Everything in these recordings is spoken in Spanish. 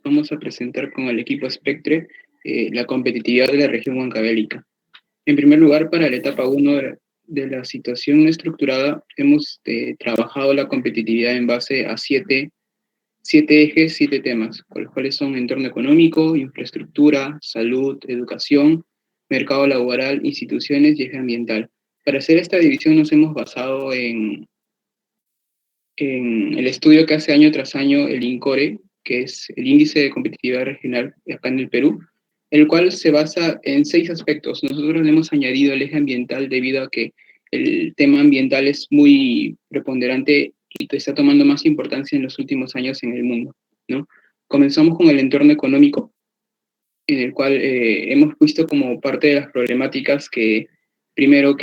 vamos a presentar con el equipo Spectre la competitividad de la región huancavelica. En primer lugar, para la etapa 1 de la situación estructurada, hemos trabajado la competitividad en base a siete ejes, 7 temas, los cuales son entorno económico, infraestructura, salud, educación, mercado laboral, instituciones y eje ambiental. Para hacer esta división nos hemos basado en el estudio que hace año tras año el INCORE, que es el Índice de Competitividad Regional acá en el Perú, el cual se basa en 6 aspectos. Nosotros le hemos añadido el eje ambiental debido a que el tema ambiental es muy preponderante y está tomando más importancia en los últimos años en el mundo, ¿no? Comenzamos con el entorno económico, en el cual hemos visto como parte de las problemáticas que, primero,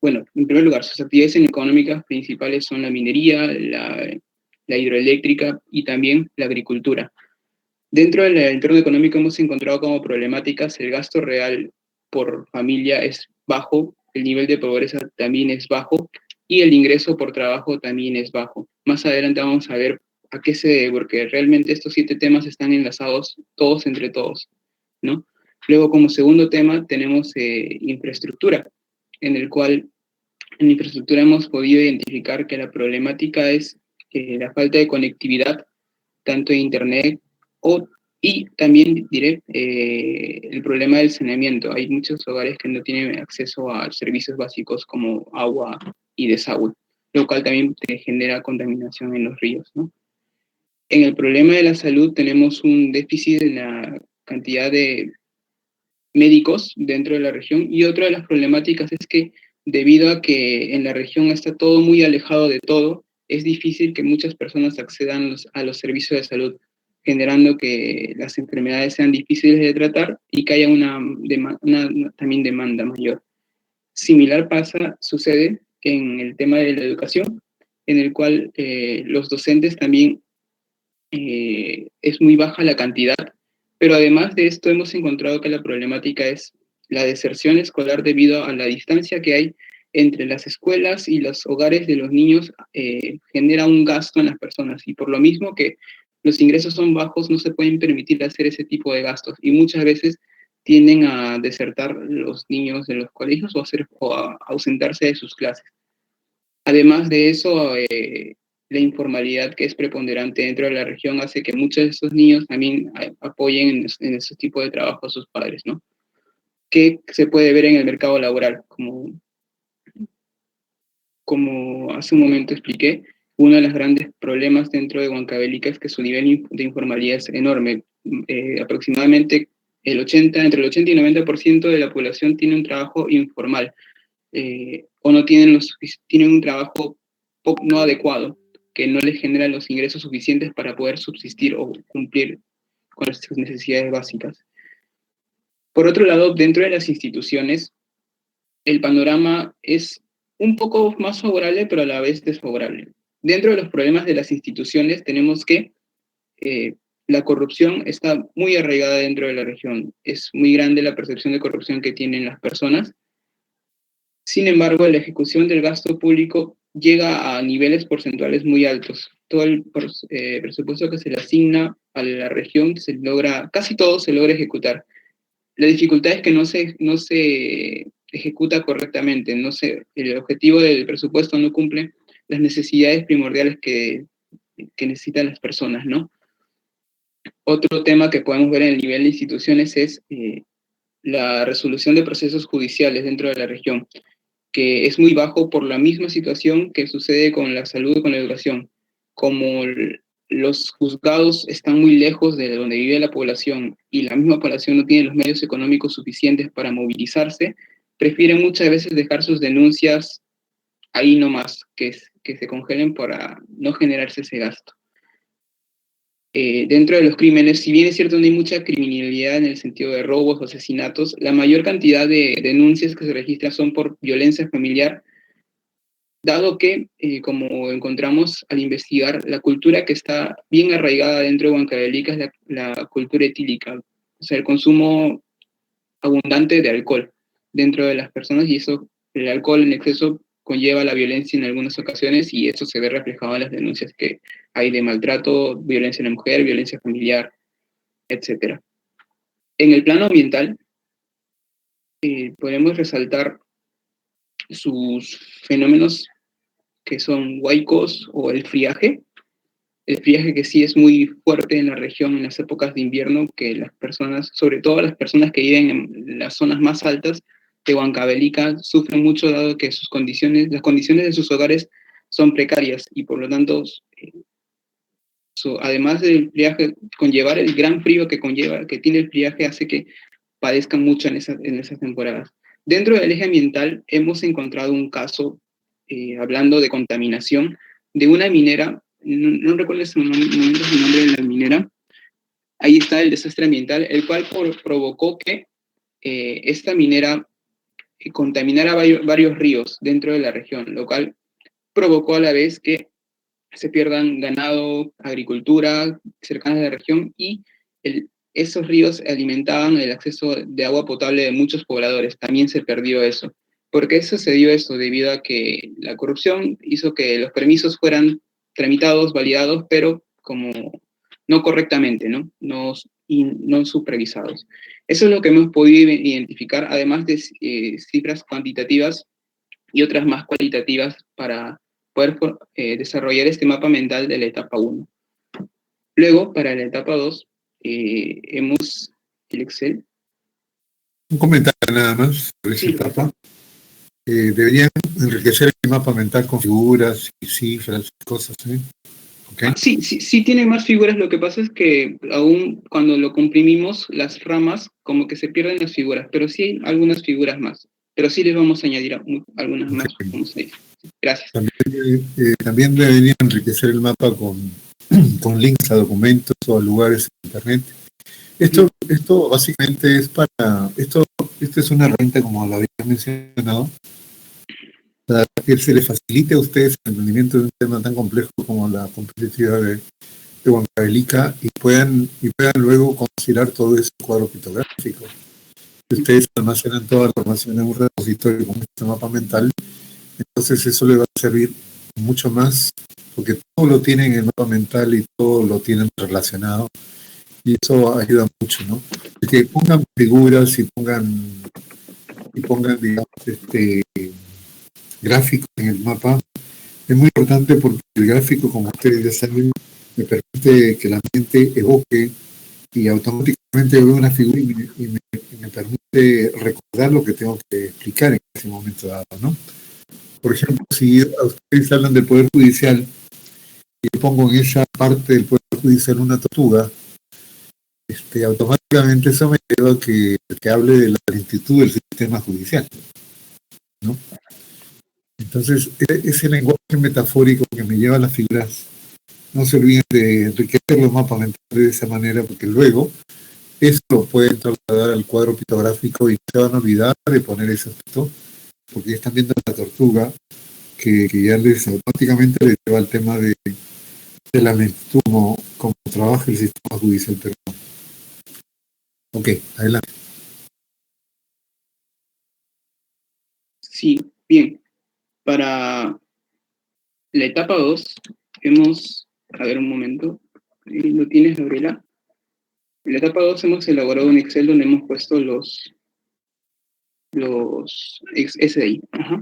bueno, en primer lugar, sus actividades económicas principales son la minería, la hidroeléctrica y también la agricultura. Dentro del entorno económico hemos encontrado como problemáticas el gasto real por familia es bajo, el nivel de pobreza también es bajo y el ingreso por trabajo también es bajo. Más adelante vamos a ver a qué se debe, porque realmente estos 7 temas están enlazados todos entre todos, ¿no? Luego, como segundo tema, tenemos infraestructura, en el cual en infraestructura hemos podido identificar que la problemática es la falta de conectividad, tanto de Internet o, y también diré el problema del saneamiento. Hay muchos hogares que no tienen acceso a servicios básicos como agua y desagüe, lo cual también genera contaminación en los ríos, ¿no? En el problema de la salud tenemos un déficit en la cantidad de médicos dentro de la región, y otra de las problemáticas es que debido a que en la región está todo muy alejado de todo, es difícil que muchas personas accedan a los servicios de salud, generando que las enfermedades sean difíciles de tratar y que haya también demanda mayor. Similar sucede en el tema de la educación, en el cual los docentes también es muy baja la cantidad, pero además de esto hemos encontrado que la problemática es la deserción escolar debido a la distancia que hay entre las escuelas y los hogares de los niños, genera un gasto en las personas, y por lo mismo que los ingresos son bajos no se pueden permitir hacer ese tipo de gastos y muchas veces tienden a desertar los niños de los colegios o a ausentarse de sus clases. Además de eso, la informalidad que es preponderante dentro de la región hace que muchos de estos niños también apoyen en ese tipo de trabajo a sus padres, ¿no? ¿Qué se puede ver en el mercado laboral? Como hace un momento expliqué, uno de los grandes problemas dentro de Huancavelica es que su nivel de informalidad es enorme. Aproximadamente entre el 80 y 90% de la población tiene un trabajo informal, o no tienen un trabajo no adecuado, que no les genera los ingresos suficientes para poder subsistir o cumplir con sus necesidades básicas. Por otro lado, dentro de las instituciones, el panorama es un poco más favorable, pero a la vez desfavorable. Dentro de los problemas de las instituciones tenemos que la corrupción está muy arraigada dentro de la región. Es muy grande la percepción de corrupción que tienen las personas. Sin embargo, la ejecución del gasto público llega a niveles porcentuales muy altos. Todo el presupuesto que se le asigna a la región casi todo se logra ejecutar. La dificultad es que no se ejecuta correctamente, el objetivo del presupuesto no cumple las necesidades primordiales que necesitan las personas, ¿no? Otro tema que podemos ver en el nivel de instituciones es la resolución de procesos judiciales dentro de la región, que es muy bajo por la misma situación que sucede con la salud y con la educación. Como los juzgados están muy lejos de donde vive la población y la misma población no tiene los medios económicos suficientes para movilizarse, prefieren muchas veces dejar sus denuncias ahí nomás, que se congelen para no generarse ese gasto. Dentro de los crímenes, si bien es cierto no hay mucha criminalidad en el sentido de robos o asesinatos, la mayor cantidad de denuncias que se registran son por violencia familiar, dado que, como encontramos al investigar, la cultura que está bien arraigada dentro de Huancavelica es la cultura etílica, o sea, el consumo abundante de alcohol dentro de las personas, y el alcohol en exceso conlleva la violencia en algunas ocasiones, y eso se ve reflejado en las denuncias que hay de maltrato, violencia en la mujer, violencia familiar. etc. En el plano ambiental, podemos resaltar sus fenómenos que son huaicos o el friaje que sí es muy fuerte en la región en las épocas de invierno, que las personas, sobre todo las personas que viven en las zonas más altas de Huancavelica, sufren mucho dado que sus condiciones, las condiciones de sus hogares son precarias y por lo tanto, además del friaje, conllevar el gran frío que conlleva, que tiene el friaje, hace que padezcan mucho en esas temporadas. Dentro del eje ambiental hemos encontrado un caso, hablando de contaminación, de una minera, no recuerdo ese momento el nombre de la minera, ahí está el desastre ambiental, el cual provocó que esta minera contaminara varios ríos dentro de la región, lo cual provocó a la vez que se pierdan ganado, agricultura cercana a la región y esos ríos alimentaban el acceso de agua potable de muchos pobladores. También se perdió eso. ¿Por qué sucedió eso? Debido a que la corrupción hizo que los permisos fueran tramitados, validados, pero como no correctamente, ¿no? No supervisados. Eso es lo que hemos podido identificar, además de cifras cuantitativas y otras más cualitativas para poder desarrollar este mapa mental de la etapa 1. Luego, para la etapa 2, hemos el Excel. Un comentario nada más sobre esa etapa. Deberían enriquecer el mapa mental con figuras y cifras y cosas, ¿eh? ¿Okay? Sí tiene más figuras, lo que pasa es que aún cuando lo comprimimos, las ramas como que se pierden las figuras, pero sí hay algunas figuras más, pero sí les vamos a añadir algunas más, como se dice. Gracias. También deberían enriquecer el mapa con links a documentos o a lugares en internet. Esto básicamente es esto es una herramienta, como lo había mencionado, para que se les facilite a ustedes el entendimiento de un tema tan complejo como la competitividad de Huancavelica y puedan luego considerar todo ese cuadro pictográfico. Si ustedes almacenan toda la información en un repositorio con este mapa mental, entonces eso les va a servir mucho más, porque todo lo tienen en el mapa mental y todo lo tienen relacionado, y eso ayuda mucho, ¿no? Que pongan figuras y pongan digamos, gráficos en el mapa. Es muy importante porque el gráfico, como ustedes ya saben, me permite que la mente evoque y automáticamente veo una figura y me permite recordar lo que tengo que explicar en ese momento dado, ¿no? Por ejemplo, si a ustedes hablan del Poder Judicial y yo pongo en esa parte del Poder Judicial una tortuga, automáticamente eso me lleva a que hable de la lentitud del sistema judicial, ¿no? Entonces, ese lenguaje metafórico que me lleva a las figuras, no se olviden de enriquecer los mapas mentales de esa manera, porque luego eso lo pueden trasladar al cuadro pitográfico y se van a olvidar de poner ese aspecto, porque están viendo la tortuga que ya les automáticamente les lleva al tema de la lentitud como trabaja el sistema judicial peruano. Ok, adelante. Sí, bien. Para la etapa 2, a ver un momento, ¿lo tienes, Gabriela? En la etapa 2 hemos elaborado un Excel donde hemos puesto los SDI. Ajá.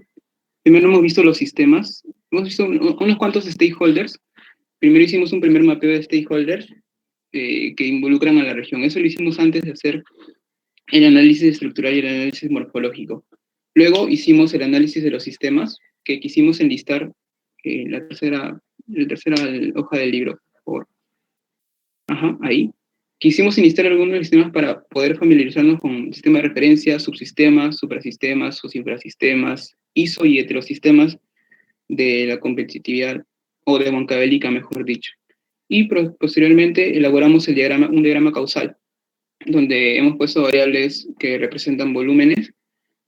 Primero hemos visto los sistemas, hemos visto unos cuantos stakeholders. Primero hicimos un primer mapeo de stakeholders que involucran a la región. Eso lo hicimos antes de hacer el análisis estructural y el análisis morfológico. Luego hicimos el análisis de los sistemas, que quisimos enlistar la tercera hoja del libro. Ajá, ahí. Quisimos enlistar algunos sistemas para poder familiarizarnos con sistemas de referencia, subsistemas, suprasistemas, subinfrasistemas, ISO y heterosistemas de la competitividad, o de Huancavelica, mejor dicho. Y posteriormente elaboramos un diagrama causal, donde hemos puesto variables que representan volúmenes,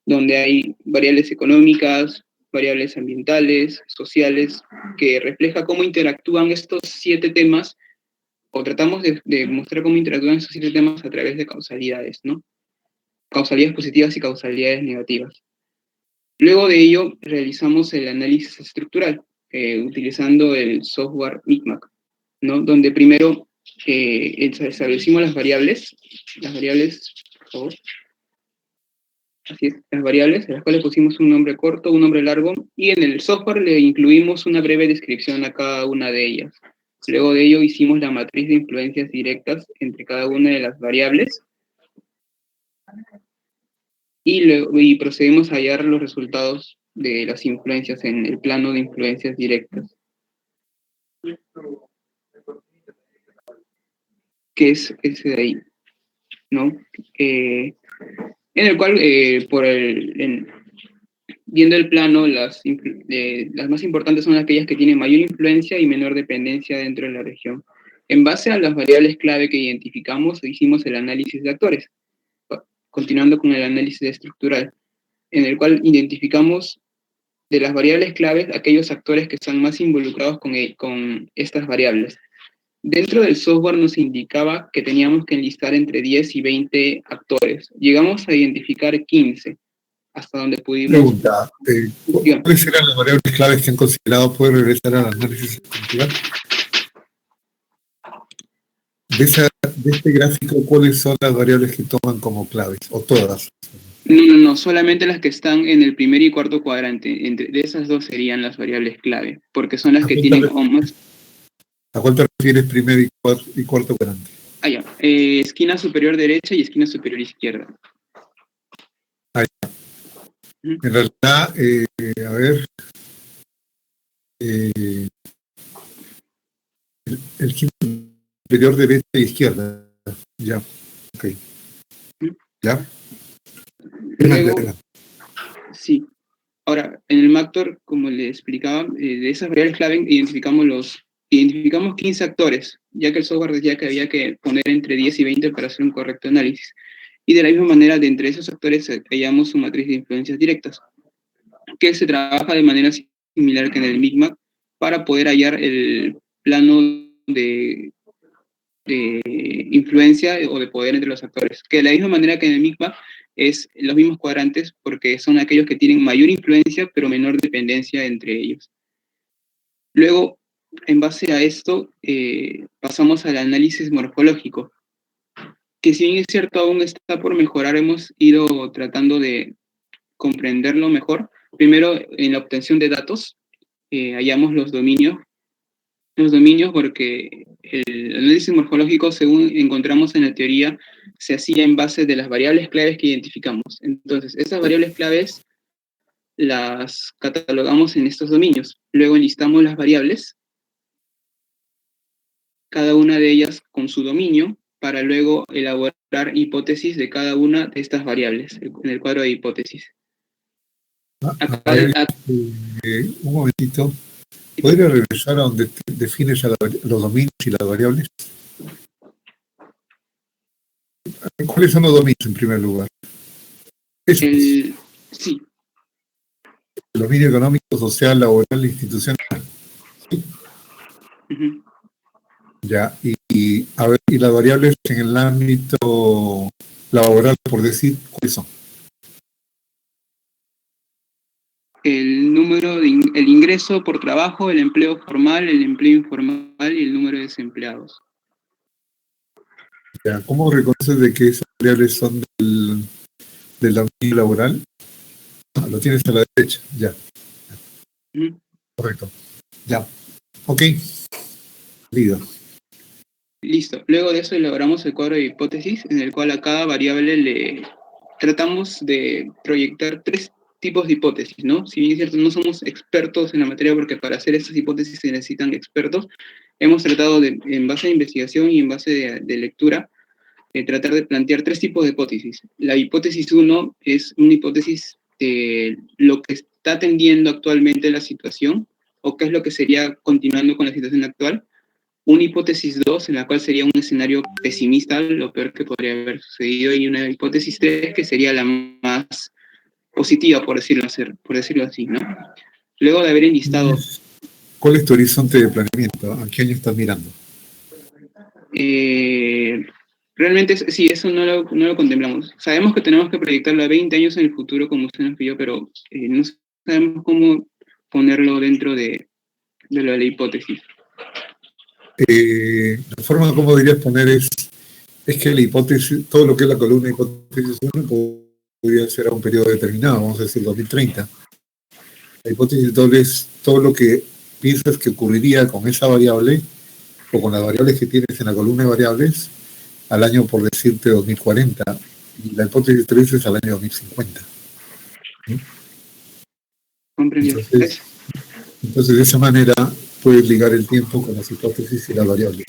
donde hay variables económicas, variables ambientales, sociales, que refleja cómo interactúan estos 7 temas, o tratamos de mostrar cómo interactúan estos 7 temas a través de causalidades, ¿no? Causalidades positivas y causalidades negativas. Luego de ello, realizamos el análisis estructural, utilizando el software Micmac, ¿no? Donde primero establecimos las variables, por favor, así es, las variables, a las cuales pusimos un nombre corto, un nombre largo, y en el software le incluimos una breve descripción a cada una de ellas. Luego de ello hicimos la matriz de influencias directas entre cada una de las variables, y procedimos a hallar los resultados de las influencias en el plano de influencias directas, que es ese de ahí, ¿no? En el cual, viendo el plano, las más importantes son aquellas que tienen mayor influencia y menor dependencia dentro de la región. En base a las variables clave que identificamos, hicimos el análisis de actores, continuando con el análisis estructural, en el cual identificamos de las variables claves aquellos actores que están más involucrados con estas variables. Dentro del software nos indicaba que teníamos que enlistar entre 10 y 20 actores. Llegamos a identificar 15, hasta donde pudimos. Pregunta, ¿cuáles eran las variables claves que han considerado? ¿Puede regresar al análisis estructural? De este gráfico, ¿cuáles son las variables que toman como claves? ¿O todas? No, solamente las que están en el primer y cuarto cuadrante. De esas dos serían las variables clave, porque son las que tienen más. ¿A cuál te refieres primer y cuarto cuadrante? Ya. Esquina superior derecha y esquina superior izquierda. Ya. En realidad, a ver, el superior derecha e izquierda. Ya, ok. ¿Ya? Luego, sí. Ahora, en el Mactor, como le explicaba, de esas variables clave identificamos 15 actores, ya que el software decía que había que poner entre 10 y 20 para hacer un correcto análisis. Y de la misma manera, de entre esos actores hallamos su matriz de influencias directas, que se trabaja de manera similar que en el MICMAP para poder hallar el plano de influencia o de poder entre los actores. Que de la misma manera que en el MICMAP es los mismos cuadrantes porque son aquellos que tienen mayor influencia pero menor dependencia entre ellos. Luego, en base a esto, pasamos al análisis morfológico, que si bien es cierto aún está por mejorar, hemos ido tratando de comprenderlo mejor. Primero, en la obtención de datos, hallamos los dominios porque el análisis morfológico, según encontramos en la teoría, se hacía en base de las variables claves que identificamos. Entonces, esas variables claves las catalogamos en estos dominios. Luego enlistamos las variables, cada una de ellas con su dominio, para luego elaborar hipótesis de cada una de estas variables, en el cuadro de hipótesis. Un momentito. ¿Podría regresar a donde defines los dominios y las variables? ¿Cuáles son los dominios en primer lugar? Sí. El dominio económico, social, laboral, institucional. ¿Sí? Uh-huh. Ya, y las variables en el ámbito laboral, por decir, ¿cuáles son? El ingreso por trabajo, el empleo formal, el empleo informal y el número de desempleados. Ya, ¿cómo reconoces de que esas variables son del dominio laboral? Lo tienes a la derecha, ya. Uh-huh. Correcto. Ya. Ok. Listo. Luego de eso elaboramos el cuadro de hipótesis, en el cual a cada variable le tratamos de proyectar 3 tipos de hipótesis, ¿no? Si bien es cierto, no somos expertos en la materia, porque para hacer estas hipótesis se necesitan expertos, hemos tratado de, en base a investigación y en base de lectura, tratar de plantear 3 tipos de hipótesis. La hipótesis 1 es una hipótesis de lo que está tendiendo actualmente la situación, o qué es lo que sería continuando con la situación actual. Una hipótesis 2, en la cual sería un escenario pesimista, lo peor que podría haber sucedido, y una hipótesis 3, que sería la más positiva, por decirlo así, ¿no? Luego de haber enlistado... ¿Cuál es tu horizonte de planeamiento? ¿A qué año estás mirando? Realmente, sí, eso no lo contemplamos. Sabemos que tenemos que proyectarlo a 20 años en el futuro, como usted nos pidió, pero no sabemos cómo ponerlo dentro de lo de la hipótesis. La forma como deberías poner es que la hipótesis, todo lo que es la columna de hipótesis 1 podría ser a un periodo determinado, vamos a decir 2030. La hipótesis doble es todo lo que piensas que ocurriría con esa variable o con las variables que tienes en la columna de variables al año, por decirte, 2040. Y la hipótesis 3 es al año 2050. ¿Sí? Comprendido. Entonces, Gracias. entonces, de esa manera puedes ligar el tiempo con las hipótesis y las variables.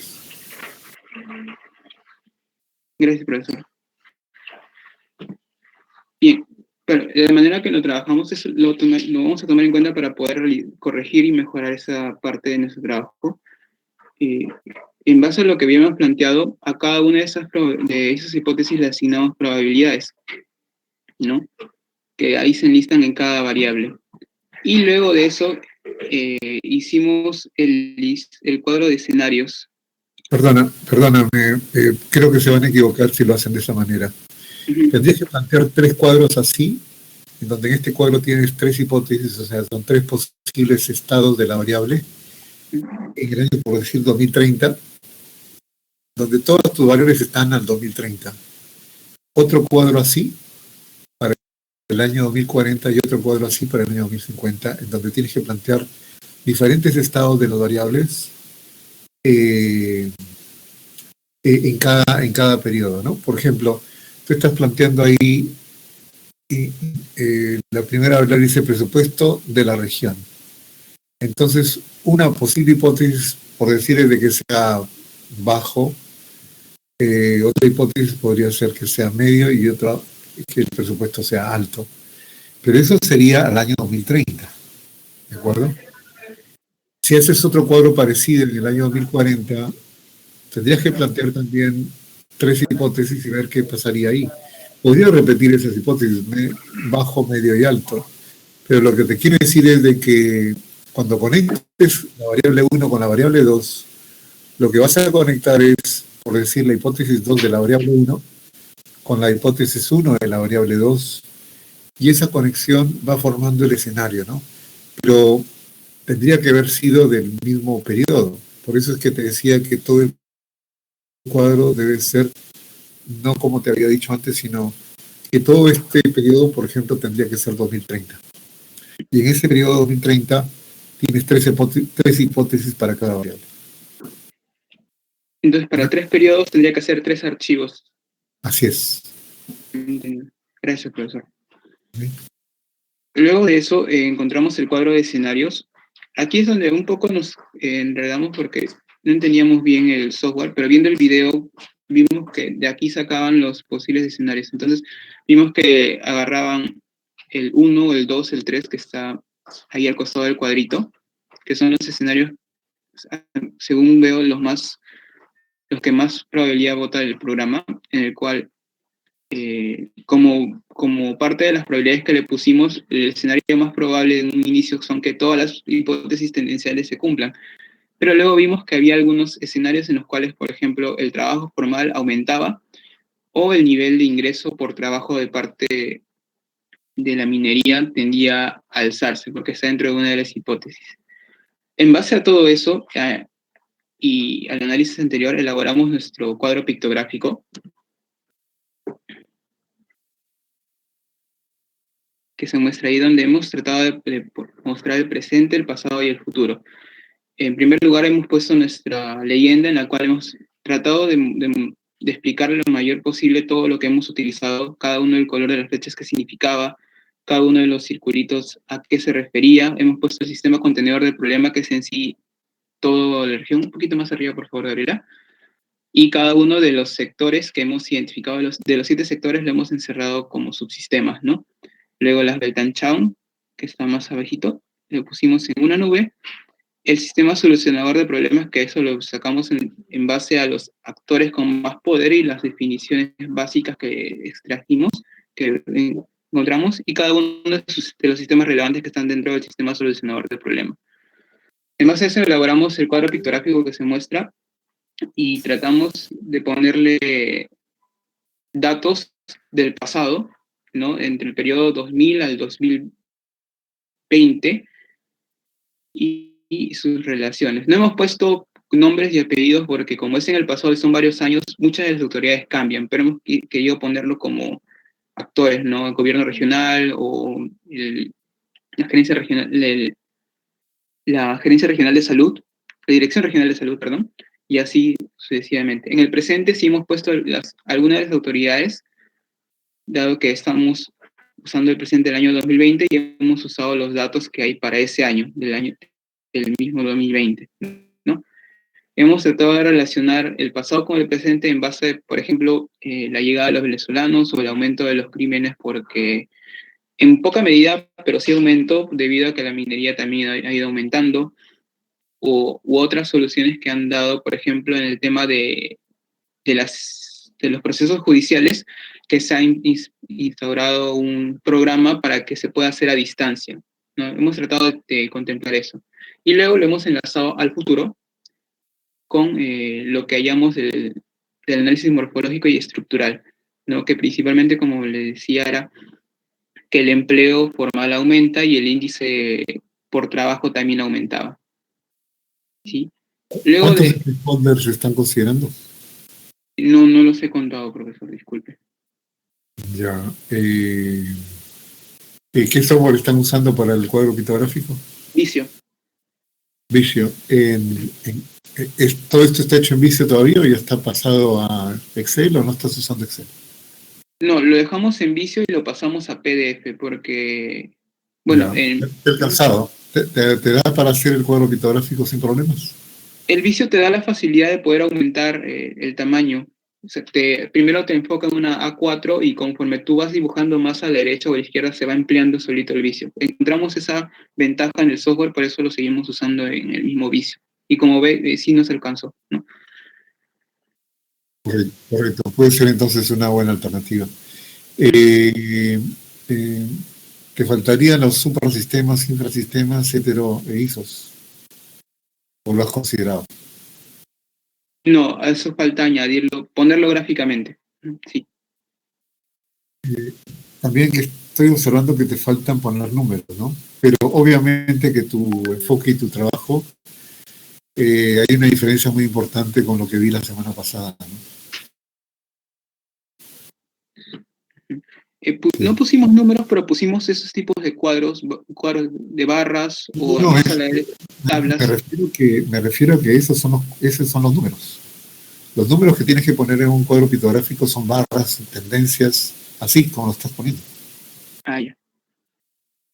Gracias, profesor. Bien, pero de manera que lo trabajamos, lo vamos a tomar en cuenta para poder corregir y mejorar esa parte de nuestro trabajo. En base a lo que habíamos planteado, a cada una de esas hipótesis le asignamos probabilidades, ¿no? Que ahí se enlistan en cada variable. Y luego de eso, hicimos el cuadro de escenarios. Perdóname, creo que se van a equivocar si lo hacen de esa manera. Tendrías que plantear 3 cuadros así, en donde en este cuadro tienes 3 hipótesis, o sea, son 3 posibles estados de la variable, en el año, por decir, 2030, donde todas tus variables están al 2030. Otro cuadro así para el año 2040 y otro cuadro así para el año 2050, en donde tienes que plantear diferentes estados de las variables en cada periodo, ¿no? Por ejemplo, tú estás planteando ahí, la primera variable dice presupuesto de la región. Entonces, una posible hipótesis, por decir, es de que sea bajo, otra hipótesis podría ser que sea medio y otra que el presupuesto sea alto. Pero eso sería al año 2030, ¿de acuerdo? Si haces otro cuadro parecido en el año 2040, tendrías que plantear también 3 hipótesis y ver qué pasaría ahí. Podría repetir esas hipótesis, bajo, medio y alto, pero lo que te quiero decir es de que cuando conectes la variable 1 con la variable 2, lo que vas a conectar es, por decir, la hipótesis 2 de la variable 1 con la hipótesis 1 de la variable 2, y esa conexión va formando el escenario, ¿no? Pero tendría que haber sido del mismo periodo. Por eso es que te decía que todo el cuadro debe ser, no como te había dicho antes, sino que todo este periodo, por ejemplo, tendría que ser 2030. Y en ese periodo 2030 tienes 3 hipótesis para cada variable. Entonces, para 3 periodos tendría que hacer 3 archivos. Así es. Gracias, profesor. ¿Sí? Luego de eso, encontramos el cuadro de escenarios. Aquí es donde un poco nos enredamos porque no entendíamos bien el software, pero viendo el video vimos que de aquí sacaban los posibles escenarios. Entonces, vimos que agarraban el 1, el 2, el 3, que está ahí al costado del cuadrito, que son los escenarios, según veo, los que más probabilidad vota el programa, en el cual como parte de las probabilidades que le pusimos, el escenario más probable en un inicio son que todas las hipótesis tendenciales se cumplan. Pero luego vimos que había algunos escenarios en los cuales, por ejemplo, el trabajo formal aumentaba o el nivel de ingreso por trabajo de parte de la minería tendía a alzarse, porque está dentro de una de las hipótesis. En base a todo eso y al análisis anterior, elaboramos nuestro cuadro pictográfico, que se muestra ahí, donde hemos tratado de mostrar el presente, el pasado y el futuro. En primer lugar, hemos puesto nuestra leyenda, en la cual hemos tratado de explicar lo mayor posible todo lo que hemos utilizado, cada uno del color de las flechas que significaba, cada uno de los circulitos a qué se refería. Hemos puesto el sistema contenedor del problema, que es en sí toda la región. Un poquito más arriba, por favor, Gabriela. Y cada uno de los sectores que hemos identificado, de los 7 sectores, lo hemos encerrado como subsistemas, ¿no? Luego las Weltanschauung, que está más abajito, lo pusimos en una nube. El sistema solucionador de problemas, que eso lo sacamos en base a los actores con más poder y las definiciones básicas que extrajimos, que encontramos, y cada uno de los sistemas relevantes que están dentro del sistema solucionador de problemas. En base a eso elaboramos el cuadro pictográfico que se muestra y tratamos de ponerle datos del pasado, ¿no? Entre el periodo 2000 al 2020 y sus relaciones. No hemos puesto nombres y apellidos porque como es en el pasado y son varios años, muchas de las autoridades cambian, pero hemos querido ponerlo como actores, ¿no? El gobierno regional o la gerencia regional, la gerencia regional de salud, la dirección regional de salud, perdón, y así sucesivamente. En el presente sí hemos puesto algunas de las autoridades, dado que estamos usando el presente del año 2020 y hemos usado los datos que hay para ese año, del mismo 2020, ¿no? Hemos tratado de relacionar el pasado con el presente en base, por ejemplo, la llegada de los venezolanos o el aumento de los crímenes, porque en poca medida, pero sí aumentó debido a que la minería también ha ido aumentando, u otras soluciones que han dado, por ejemplo, en el tema de los procesos judiciales, que se ha instaurado un programa para que se pueda hacer a distancia, ¿no? Hemos tratado de contemplar eso. Y luego lo hemos enlazado al futuro con lo que hallamos del análisis morfológico y estructural, ¿no? Que principalmente, como le decía, era que el empleo formal aumenta y el índice por trabajo también aumentaba, ¿sí? Luego ¿Cuántos de... stakeholders se están considerando? No, no los he contado, profesor, disculpe. Ya. ¿Qué software están usando para el cuadro pictográfico? Vicio. Visio. ¿Todo esto está hecho en Visio todavía o ya está pasado a Excel o no estás usando Excel? No, lo dejamos en vicio y lo pasamos a PDF porque, bueno, Ya. ¿Te ha alcanzado? ¿Te da para hacer el cuadro pictográfico sin problemas? el vicio te da la facilidad de poder aumentar el tamaño. O sea, primero te enfoca en una A4 y conforme tú vas dibujando más a la derecha o a la izquierda se va ampliando solito el vicio. Encontramos esa ventaja en el software, por eso lo seguimos usando en el mismo vicio. Y como ve, sí nos alcanzó, ¿no? Correcto, correcto. Puede ser entonces una buena alternativa. Mm. Eh, eh, Te faltarían los suprasistemas, infrasistemas, hetero e isos. ¿O lo has considerado? No, a eso falta añadirlo, ponerlo gráficamente. Sí. También que estoy observando que te faltan poner números, ¿no? Pero obviamente que tu enfoque y tu trabajo, hay una diferencia muy importante con lo que vi la semana pasada, ¿no? No Sí. pusimos números, pero pusimos esos tipos de cuadros de barras o No, más a la de tablas. me refiero a que esos son los números. Los números que tienes que poner en un cuadro pictográfico son barras, tendencias, así como lo estás poniendo. Ah, ya.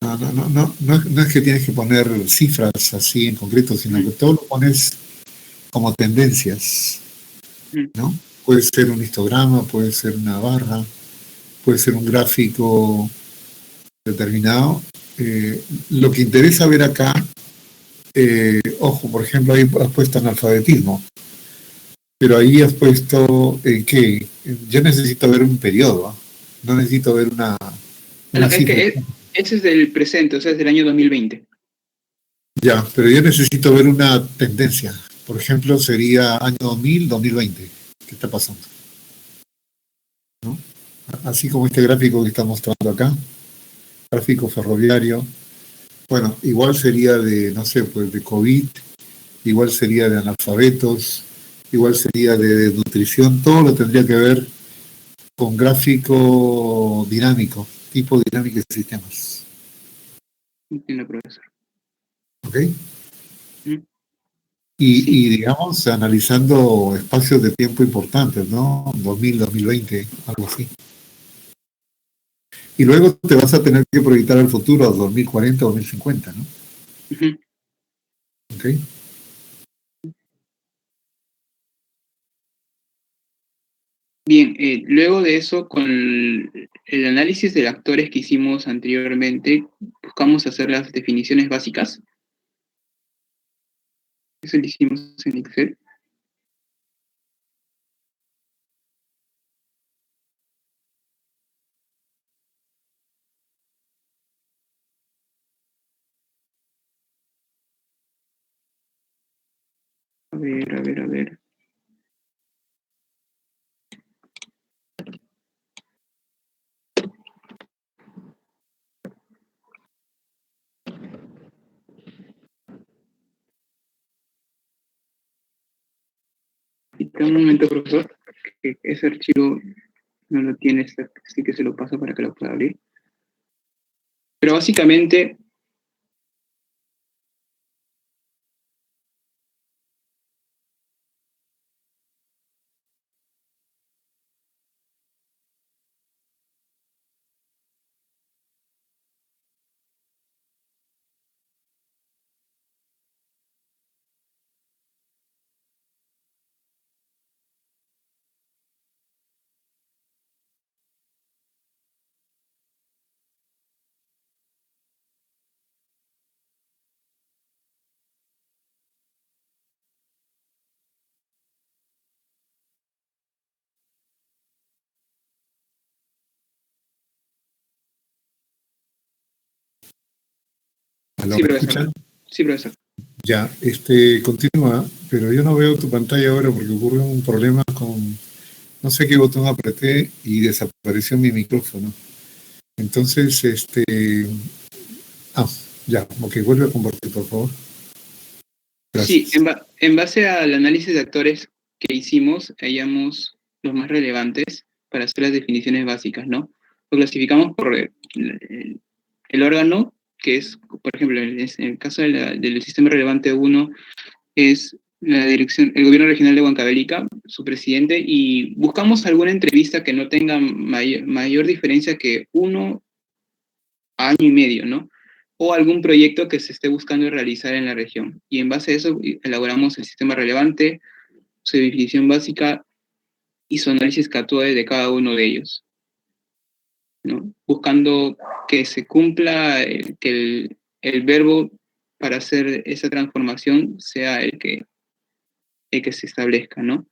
No es que tienes que poner cifras así en concreto, sino Mm, que todo lo pones como tendencias, mm. ¿no? Puede ser un histograma, puede ser una barra, puede ser un gráfico determinado. Lo que interesa ver acá, ojo, por ejemplo, ahí has puesto analfabetismo, pero ahí has puesto ¿qué? Yo necesito ver un periodo, ¿ah? No necesito ver No, una es cifra. que ese es del presente, o sea, es del año 2020. Ya, pero yo necesito ver una tendencia. Por ejemplo, sería año 2000, 2020. ¿Qué está pasando? ¿No? Así como este gráfico que está mostrando acá, gráfico ferroviario. Bueno, igual sería de, no sé, pues de COVID, igual sería de analfabetos, igual sería de nutrición, todo lo tendría que ver con gráfico dinámico, tipo dinámica de sistemas. Entiendo, profesor. ¿Ok? Mm, sí. Digamos, analizando espacios de tiempo importantes, ¿no? 2000, 2020, algo así. Y luego te vas a tener que proyectar al futuro, a 2040, 2050, ¿no? Ujú. ¿Ok? Bien, luego de eso, con el análisis de actores que hicimos anteriormente, buscamos hacer las definiciones básicas. Eso lo hicimos en Excel. A ver, a ver, a ver. Un momento, profesor, que ese archivo no lo tiene, así que se lo paso para que lo pueda abrir. Pero básicamente, ¿Aló, sí, me profesor. escuchan? Sí, profesor. Ya, continúa, pero yo no veo tu pantalla ahora porque ocurre un problema con, no sé qué botón apreté y desapareció mi micrófono. Entonces, ah, ya, ok, vuelve a compartir, por favor. Sí, Gracias. en base al análisis de actores que hicimos, hallamos los más relevantes para hacer las definiciones básicas, ¿no? Lo clasificamos por el órgano, que es, por ejemplo, en el caso del sistema relevante uno es la dirección, el gobierno regional de Huancavelica, su presidente, y buscamos alguna entrevista que no tenga mayor diferencia que 1 año y medio, ¿no? O algún proyecto que se esté buscando realizar en la región. Y en base a eso elaboramos el sistema relevante, su definición básica y su análisis CATUE de cada uno de ellos, ¿no? Buscando que se cumpla, que el verbo para hacer esa transformación sea el que se establezca, ¿no?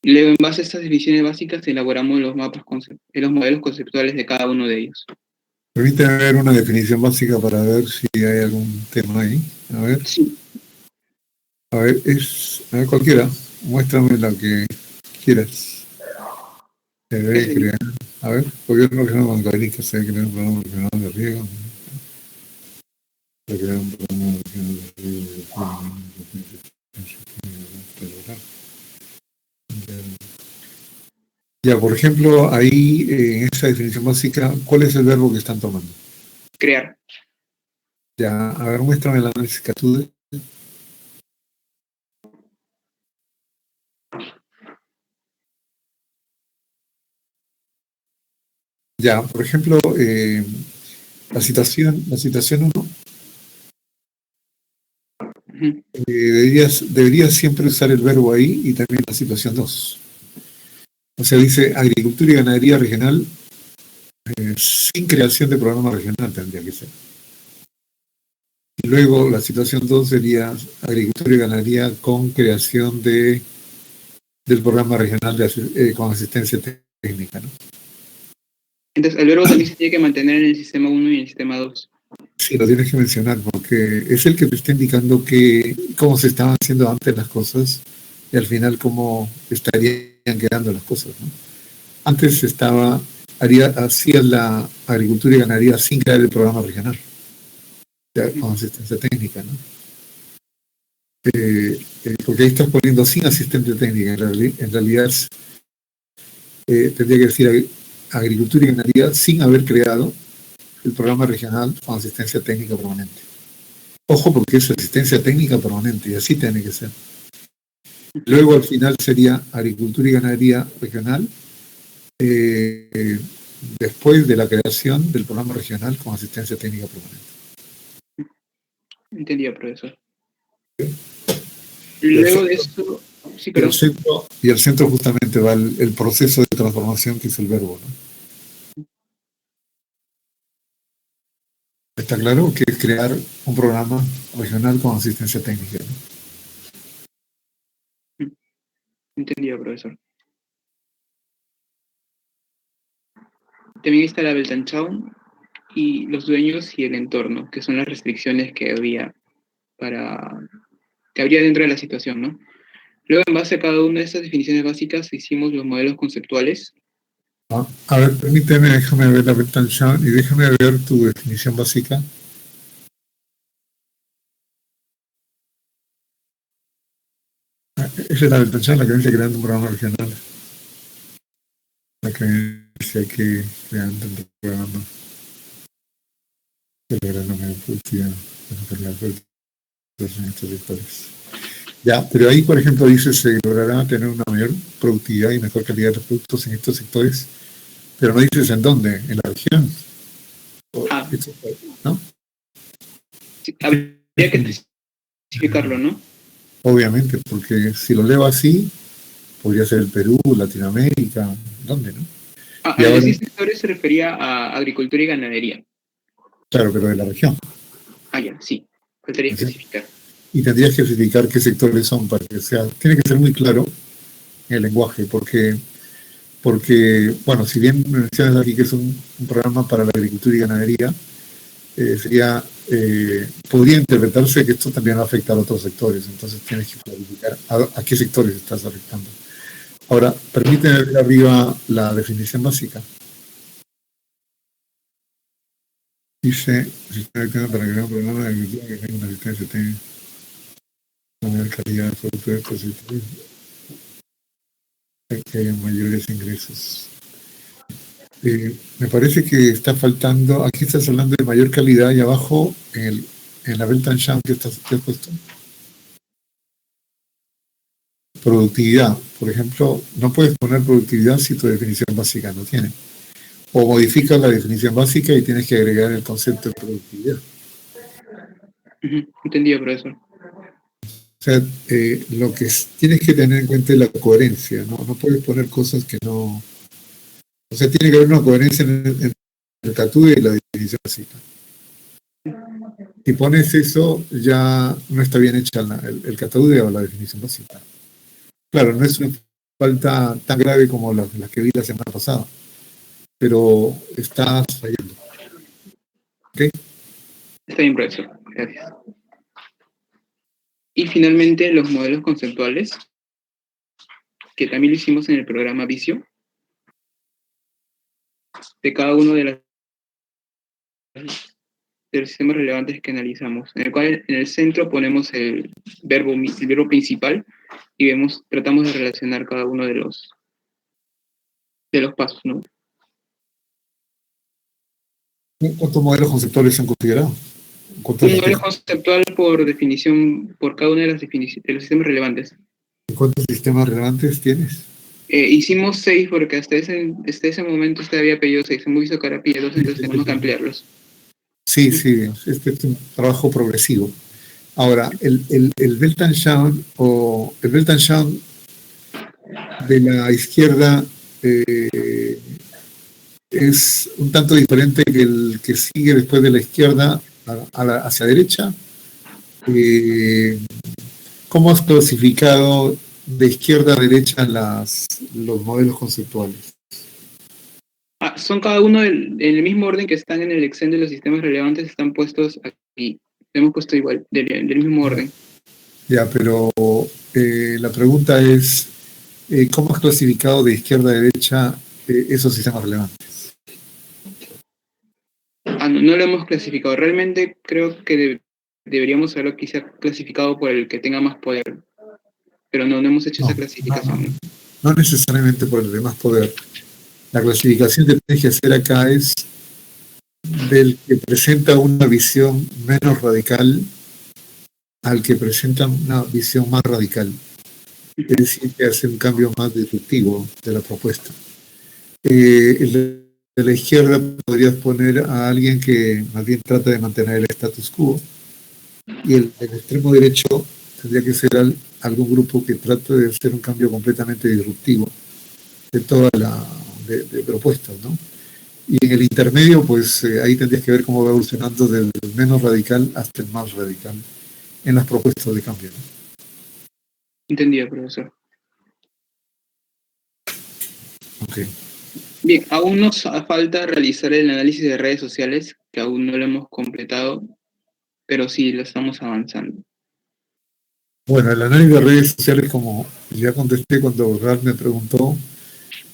Y luego, en base a estas definiciones básicas, elaboramos los modelos conceptuales de cada uno de ellos. Permítame ver una definición básica para ver si hay algún tema ahí. Sí. A ver, a ver, cualquiera, muéstrame la que quieras. Se debe crear, a ver, gobierno regional bancario, se debe crear un programa regional de riego. Se crear un programa regional de riego. Ya, por ejemplo, ahí en esa definición básica, ¿cuál es el verbo que están tomando? Crear. Ya, a ver, muéstrame el análisis CATUDE. Ya, por ejemplo, la citación 1, deberías siempre usar el verbo ahí y también la situación 2. O sea, dice agricultura y ganadería regional sin creación de programa regional tendría que ser. Y luego la situación 2 sería agricultura y ganadería con creación del programa regional con asistencia técnica, ¿no? Entonces, el verbo también se tiene que mantener en el sistema 1 y en el sistema 2. Sí, lo tienes que mencionar porque es el que te está indicando cómo se estaban haciendo antes las cosas y al final cómo estarían quedando las cosas, ¿no? Antes hacía la agricultura y ganadería sin crear el programa regional, ya, con asistencia técnica, ¿no? Porque ahí estás poniendo sin asistente técnica, en realidad tendría que decir agricultura y ganadería sin haber creado el programa regional con asistencia técnica permanente. Ojo, porque es asistencia técnica permanente y así tiene que ser. Luego al final sería agricultura y ganadería regional después de la creación del programa regional con asistencia técnica permanente. Entendido, profesor. ¿Sí? Y Y al luego de centro, eso, sí, y al perdón. centro, y al centro justamente va el proceso de transformación que es el verbo, ¿no? ¿Está claro? Que es crear un programa regional con asistencia técnica, ¿no? Entendido, profesor. También está la Weltanschauung y los dueños y el entorno, que son las restricciones que habría dentro de la situación, ¿no? Luego, en base a cada una de estas definiciones básicas, hicimos los modelos conceptuales. A ver, permíteme, déjame ver la Weltanschauung y déjame ver tu definición básica. Esa es la Beltanchán, la creencia creando un programa regional. La creencia que creando un programa que logrando mayor productividad en estos sectores. Ya, pero ahí, por ejemplo, dice se logrará tener una mayor productividad y mejor calidad de productos en estos sectores, pero no dices en dónde, en la región. ¿No? Sí, habría que especificarlo, ¿no? Obviamente, porque si lo leo así, podría ser el Perú, Latinoamérica, ¿dónde, no? Y Al ahora, decir sectores se refería a agricultura y ganadería. claro, pero de la región. Ya, sí. Faltaría ¿Sí? especificar. Y tendrías que especificar qué sectores son para que sea. Tiene que ser muy claro el lenguaje, porque bueno, si bien mencionas aquí que es un programa para la agricultura y ganadería, podría interpretarse que esto también va a afectar a otros sectores, entonces tienes que clarificar a qué sectores estás afectando. Ahora, permíteme ver arriba la definición básica. Dice, sistema para crear un programa de agricultura que tenga una asistencia técnica, una mayor calidad de productos de estos sectores, que haya mayores ingresos. Me parece que está faltando, aquí estás hablando de mayor calidad y abajo en la Beltancham que has puesto. Productividad, por ejemplo, no puedes poner productividad si tu definición básica no tiene. O modificas la definición básica y tienes que agregar el concepto de productividad. Entendido, profesor. O sea, lo que tienes que tener en cuenta es la coherencia, ¿no? No puedes poner cosas que no... O sea, tiene que haber una coherencia en el CATUE y la definición básica. Si pones eso, ya no está bien hecha el CATUE o la definición básica. Claro, no es una falta tan grave como las que vi la semana pasada, pero estás fallando. ¿Ok? Está bien, profesor. Gracias. Y finalmente, los modelos conceptuales, que también lo hicimos en el programa Vicio, de cada uno de los sistemas relevantes que analizamos, en el cual en el centro ponemos el verbo principal y tratamos de relacionar cada uno de los pasos, ¿no? ¿Cuántos modelos conceptuales se han considerado? Un modelo conceptual por definición, por cada una de las definiciones de los sistemas relevantes. ¿Cuántos sistemas relevantes tienes? Hicimos 6 porque hasta ese momento usted había pedido 6, hemos visto que ahora pide 2, entonces tenemos que ampliarlos. Sí, este es un trabajo progresivo. Ahora, el Weltanschauung o el Weltanschauung de la izquierda es un tanto diferente que el que sigue después de la izquierda hacia derecha. ¿Cómo has clasificado de izquierda a derecha los modelos conceptuales? Son cada uno en el mismo orden que están en el Excel de los sistemas relevantes, están puestos aquí. Lo hemos puesto igual, del mismo orden. Ya, pero la pregunta es, ¿cómo has clasificado de izquierda a derecha esos sistemas relevantes? No lo hemos clasificado. Realmente creo que deberíamos haberlo quizá clasificado por el que tenga más poder. Pero no hemos hecho esa clasificación. No necesariamente por el de más poder. La clasificación que tienes que hacer acá es del que presenta una visión menos radical al que presenta una visión más radical. Es decir, que hace un cambio más disruptivo de la propuesta. El de la izquierda podrías poner a alguien que más bien trata de mantener el status quo, y el del extremo derecho tendría que ser algún grupo que trate de hacer un cambio completamente disruptivo de toda de propuestas, ¿no? Y en el intermedio, pues ahí tendrías que ver cómo va evolucionando desde el menos radical hasta el más radical en las propuestas de cambio, ¿no? Entendido, profesor. Okay. Bien, aún nos falta realizar el análisis de redes sociales, que aún no lo hemos completado, pero sí lo estamos avanzando. Bueno, el análisis de redes sociales, como ya contesté cuando Ralph me preguntó,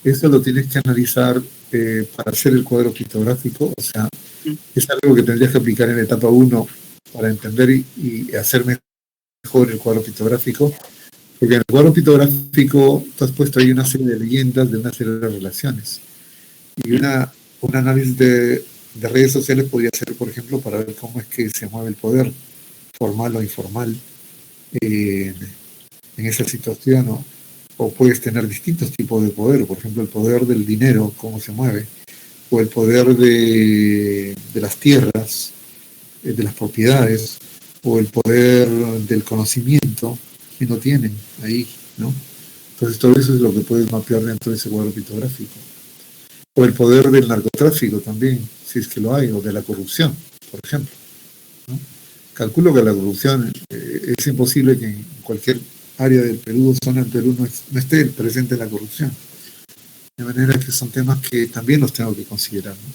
esto lo tienes que analizar para hacer el cuadro pictográfico, o sea, es algo que tendrías que aplicar en etapa 1 para entender y hacer mejor el cuadro pictográfico, Porque en el cuadro pictográfico tú has puesto ahí una serie de leyendas de una serie de relaciones. Y un análisis de redes sociales podría ser, por ejemplo, para ver cómo es que se mueve el poder, formal o informal, en, en esa situación, ¿no? O puedes tener distintos tipos de poder, por ejemplo, el poder del dinero, cómo se mueve, o el poder de las tierras, de las propiedades, o el poder del conocimiento que no tienen ahí, ¿no? Entonces todo eso es lo que puedes mapear dentro de ese cuadro pictográfico. O el poder del narcotráfico también, si es que lo hay, o de la corrupción, por ejemplo, ¿no? Calculo que la corrupción es imposible que en cualquier área del Perú o zona del Perú no esté presente la corrupción. De manera que son temas que también los tengo que considerar, ¿no?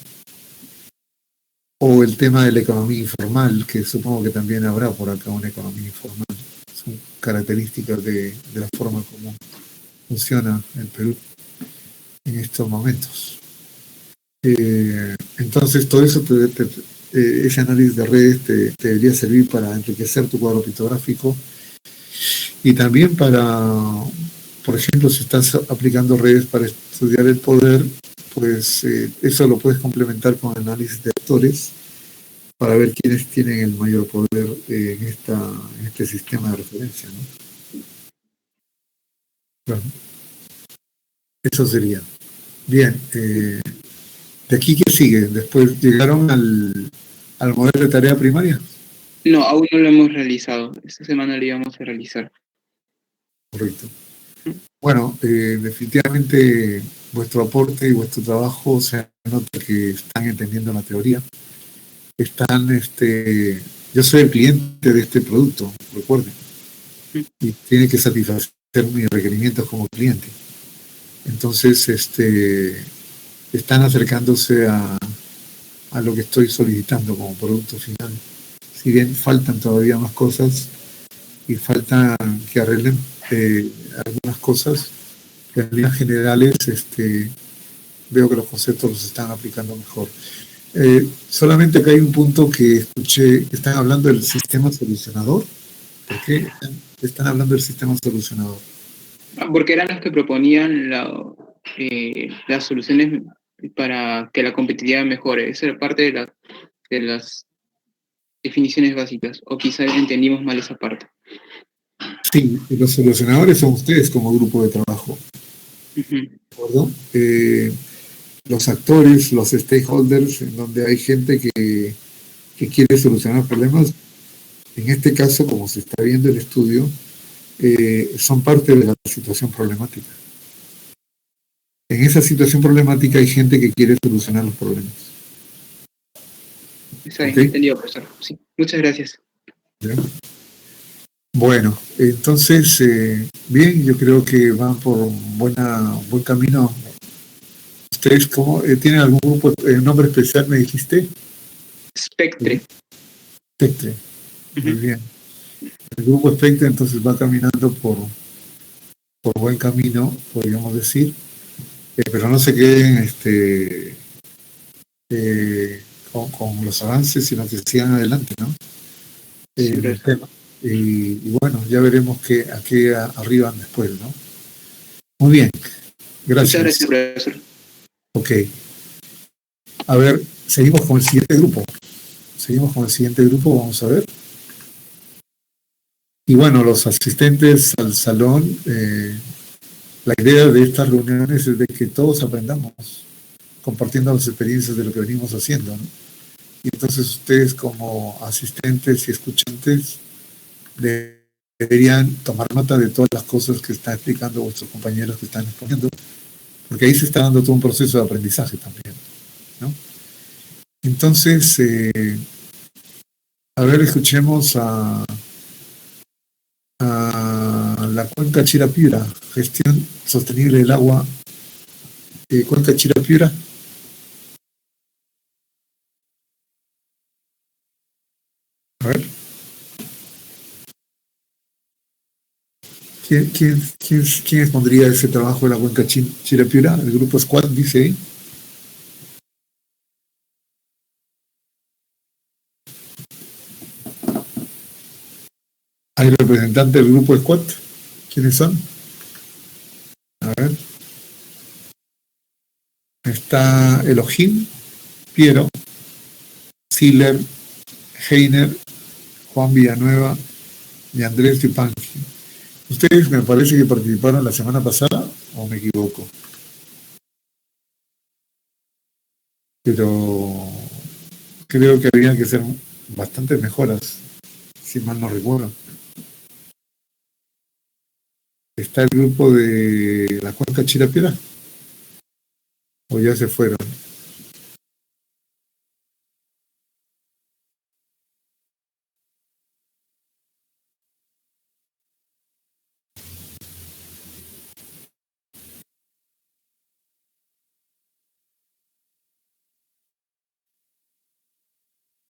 O el tema de la economía informal, que supongo que también habrá por acá una economía informal. Son características de la forma como funciona el Perú en estos momentos. Entonces, todo eso, ese análisis de redes te debería servir para enriquecer tu cuadro pictográfico y también para, por ejemplo, si estás aplicando redes para estudiar el poder, pues eso lo puedes complementar con análisis de actores para ver quiénes tienen el mayor poder en este sistema de referencia, ¿no? Bueno, eso sería. Bien, ¿de aquí qué sigue? Después llegaron al modelo de tarea primaria. No, aún no lo hemos realizado. Esta semana lo íbamos a realizar. Correcto. Bueno, definitivamente vuestro aporte y vuestro trabajo se nota que están entendiendo la teoría. Yo soy el cliente de este producto, recuerden, y tiene que satisfacer mis requerimientos como cliente. Entonces, están acercándose a lo que estoy solicitando como producto final. Si bien faltan todavía más cosas y faltan que arreglen algunas cosas, en líneas generales veo que los conceptos los están aplicando mejor. Solamente acá hay un punto que escuché, están hablando del sistema solucionador. ¿Por qué están hablando del sistema solucionador? Porque eran los que proponían las soluciones para que la competitividad mejore. Esa era parte de las definiciones básicas. O quizá entendimos mal esa parte. Sí, los solucionadores son ustedes como grupo de trabajo, Ujú. ¿de acuerdo? Los actores, los stakeholders, en donde hay gente que quiere solucionar problemas, en este caso, como se está viendo el estudio, son parte de la situación problemática. En esa situación problemática hay gente que quiere solucionar los problemas. Está ¿Ok? bien, entendido, profesor. Sí, muchas gracias. ¿Ya? Bueno, entonces, bien, yo creo que van por un buen camino. ¿Ustedes cómo, tienen algún grupo, nombre especial, me dijiste? Spectre. Spectre. Muy Ujú. bien. El grupo Spectre entonces va caminando por buen camino, podríamos decir, pero no se queden con los avances, sino que sigan adelante, ¿no? Sí, En el profesor. tema. Y bueno, ya veremos a qué arriban después, ¿no? Muy bien, Muchas gracias. gracias, profesor. Ok. A ver, seguimos con el siguiente grupo. Seguimos con el siguiente grupo, vamos a ver. Y bueno, los asistentes al salón, la idea de estas reuniones es de que todos aprendamos, compartiendo las experiencias de lo que venimos haciendo, ¿no? Y entonces ustedes como asistentes y escuchantes deberían tomar nota de todas las cosas que están explicando vuestros compañeros que están exponiendo, porque ahí se está dando todo un proceso de aprendizaje también, ¿no? Entonces, a ver, escuchemos a la cuenca Chirapira, gestión sostenible del agua, cuenca Chirapira. A ver, ¿quién expondría ese trabajo de la cuenca Chirapira? El grupo Squad dice ahí. ¿Hay representante del grupo Squad? ¿Quiénes son? A ver. Está Elohim, Piero, Siller, Heiner, Juan Villanueva y Andrés Yupanqui. ¿Ustedes me parece que participaron la semana pasada o me equivoco? Pero creo que habría que hacer bastantes mejoras, si mal no recuerdo. Está el grupo de la Cuenca Chirapira, o ya se fueron.